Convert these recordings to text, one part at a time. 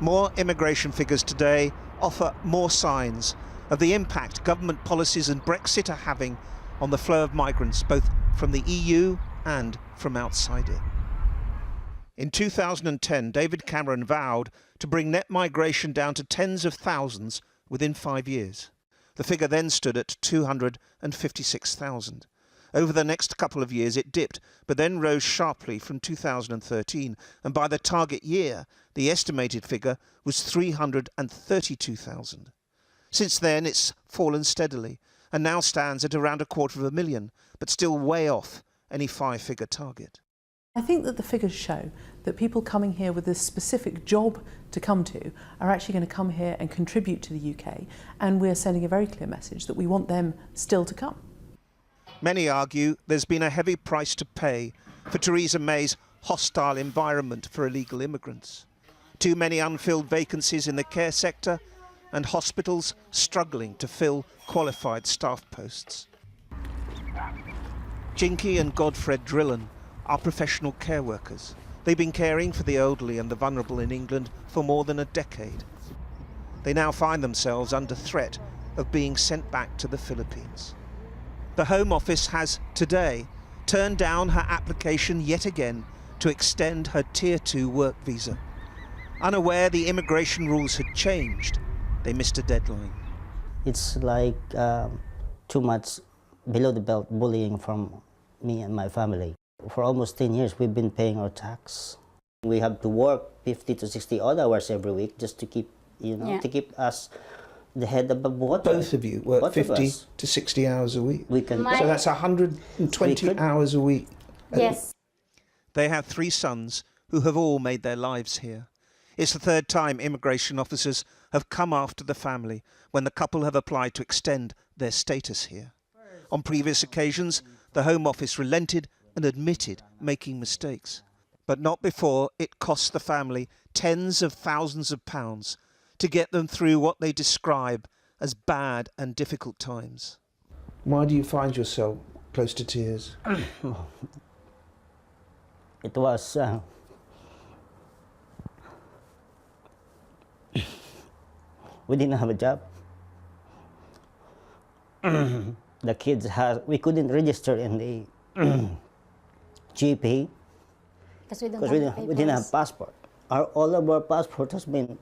More immigration figures today offer more signs of the impact government policies and Brexit are having on the flow of migrants, both from the EU and from outside it. In 2010, David Cameron vowed to bring net migration down to tens of thousands within 5 years. The figure then stood at 256,000. Over the next couple of years it dipped, but then rose sharply from 2013, and by the target year, the estimated figure was 332,000. Since then it's fallen steadily, and now stands at around 250,000, but still way off any five-figure target. I think that the figures show that people coming here with a specific job to come to are actually going to come here and contribute to the UK, and we're sending a very clear message that we want them still to come. Many argue there's been a heavy price to pay for Theresa May's hostile environment for illegal immigrants. Too many unfilled vacancies in the care sector and hospitals struggling to fill qualified staff posts. Jinky and Godfred Drillen are professional care workers. They've been caring for the elderly and the vulnerable in England for more than a decade. They now find themselves under threat of being sent back to the Philippines. The Home Office has today turned down her application yet again to extend her Tier 2 work visa. Unaware the immigration rules had changed, they missed a deadline. It's like too much below the belt bullying from me and my family. For almost 10 years we've been paying our tax. We have to work 50 to 60 odd hours every week just to keep, to keep us the head above water. Both of you work 50 to 60 hours a week. So that's 120 hours a week. Yes. They have 3 sons who have all made their lives here. It's the third time immigration officers have come after the family when the couple have applied to extend their status here. On previous occasions, the Home Office relented and admitted making mistakes, but not before it cost the family tens of thousands of pounds to get them through what they describe as bad and difficult times. Why do you find yourself close to tears? It was we didn't have a job. The kids we couldn't register in the GP Because we didn't have passport. All of our passport has been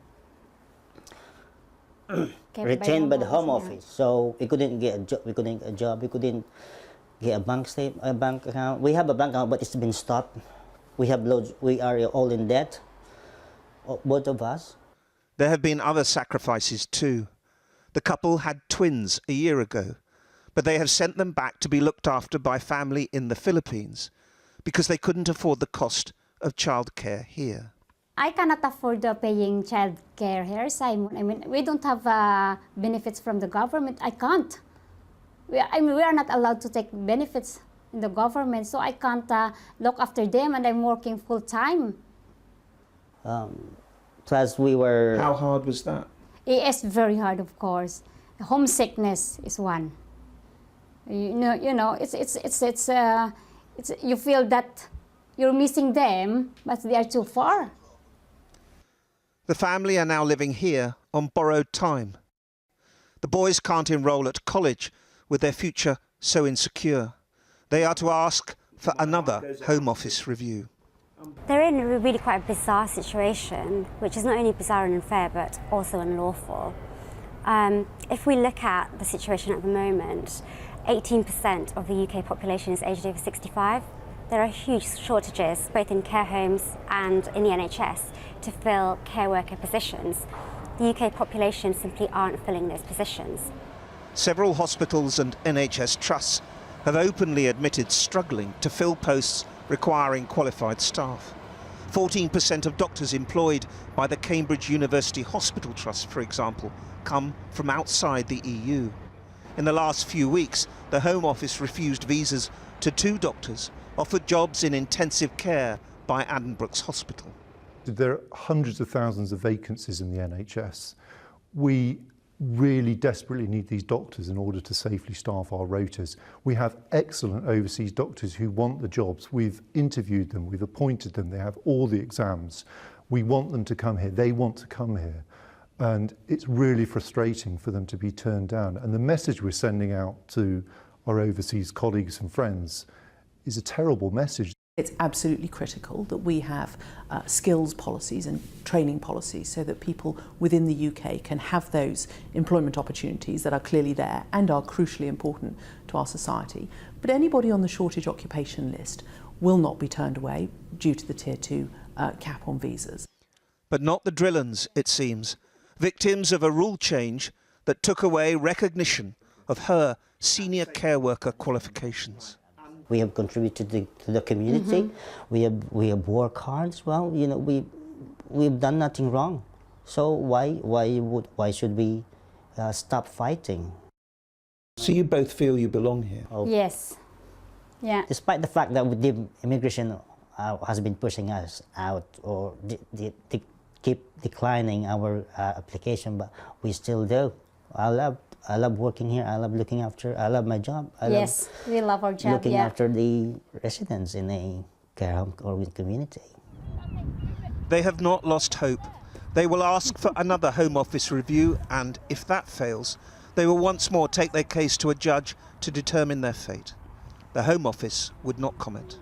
retained by the Home Office, so we couldn't get a job. We couldn't get a job. We couldn't get a bank account. We have a bank account, but it's been stopped. We have loads. We are all in debt, both of us. There have been other sacrifices too. The couple had twins a year ago, but they have sent them back to be looked after by family in the Philippines because they couldn't afford the cost of childcare here. I cannot afford paying child care here, Simon. I mean, we don't have benefits from the government. I can't. We are not allowed to take benefits in the government, so I can't look after them, and I'm working full time. Plus we were... How hard was that? It is very hard, of course. Homesickness is one. It's you feel that you're missing them, but they are too far. The family are now living here on borrowed time. The boys can't enroll at college with their future so insecure. They are to ask for another Home Office review. They're in a really quite a bizarre situation, which is not only bizarre and unfair, but also unlawful. If we look at the situation at the moment, 18% of the UK population is aged over 65. There are huge shortages, both in care homes and in the NHS, to fill care worker positions. The UK population simply aren't filling those positions. Several hospitals and NHS trusts have openly admitted struggling to fill posts requiring qualified staff. 14% of doctors employed by the Cambridge University Hospital Trust, for example, come from outside the EU. In the last few weeks, the Home Office refused visas to 2 doctors offered jobs in intensive care by Addenbrooke's Hospital. There are hundreds of thousands of vacancies in the NHS. We really desperately need these doctors in order to safely staff our rotas. We have excellent overseas doctors who want the jobs. We've interviewed them, we've appointed them, they have all the exams. We want them to come here. They want to come here. And it's really frustrating for them to be turned down. And the message we're sending out to our overseas colleagues and friends is a terrible message. It's absolutely critical that we have skills policies and training policies so that people within the UK can have those employment opportunities that are clearly there and are crucially important to our society. But anybody on the shortage occupation list will not be turned away due to the Tier 2 cap on visas. But not the Drillans, it seems, victims of a rule change that took away recognition of her senior care worker qualifications. We have contributed to the community. We have worked hard as well. You know, we've done nothing wrong. So why should we stop fighting? So you both feel you belong here? Oh. Yes. Yeah. Despite the fact that the immigration has been pushing us out or keep declining our application, but we still do. I love working here. I love looking after. I love my job. Yes, we love our job. Looking Yeah. after the residents in a care home or in community. They have not lost hope. They will ask for another Home Office review, and if that fails, they will once more take their case to a judge to determine their fate. The Home Office would not comment.